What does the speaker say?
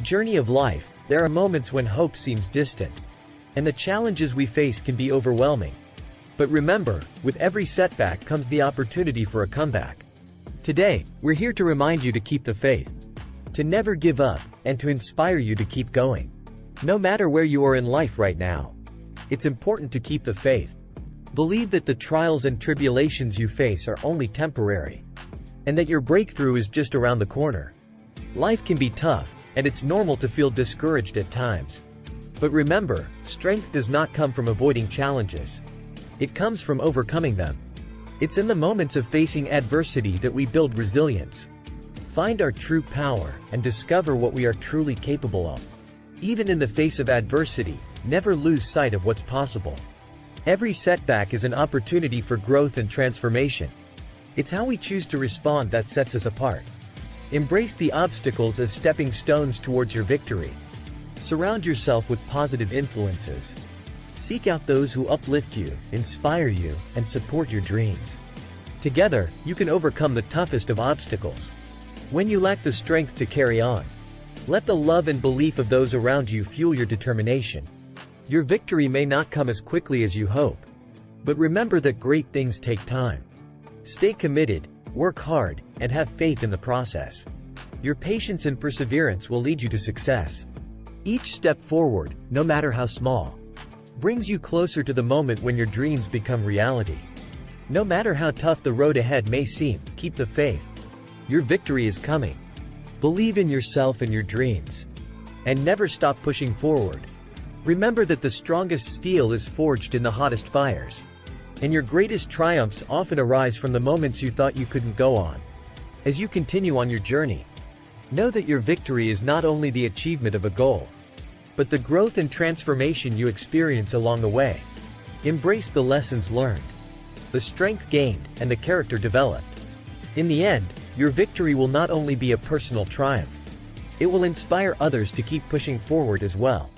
journey of life, there are moments when hope seems distant, and the challenges we face can be overwhelming. But remember, with every setback comes the opportunity for a comeback. Today, we're here to remind you to keep the faith, to never give up, and to inspire you to keep going. No matter where you are in life right now, it's important to keep the faith. Believe that the trials and tribulations you face are only temporary, and that your breakthrough is just around the corner. Life can be tough, and it's normal to feel discouraged at times. But remember, strength does not come from avoiding challenges. It comes from overcoming them. It's in the moments of facing adversity that we build resilience, find our true power, and discover what we are truly capable of. Even in the face of adversity, never lose sight of what's possible. Every setback is an opportunity for growth and transformation. It's how we choose to respond that sets us apart. Embrace the obstacles as stepping stones towards your victory. Surround yourself with positive influences. Seek out those who uplift you, inspire you, and support your dreams. Together, you can overcome the toughest of obstacles. When you lack the strength to carry on, let the love and belief of those around you fuel your determination. Your victory may not come as quickly as you hope, but remember that great things take time. Stay committed, work hard, and have faith in the process. Your patience and perseverance will lead you to success. Each step forward, no matter how small, brings you closer to the moment when your dreams become reality. No matter how tough the road ahead may seem, keep the faith. Your victory is coming. Believe in yourself and your dreams, and never stop pushing forward. Remember that the strongest steel is forged in the hottest fires, and your greatest triumphs often arise from the moments you thought you couldn't go on. As you continue on your journey, know that your victory is not only the achievement of a goal, but the growth and transformation you experience along the way. Embrace the lessons learned, the strength gained, and the character developed. In the end, your victory will not only be a personal triumph, it will inspire others to keep pushing forward as well.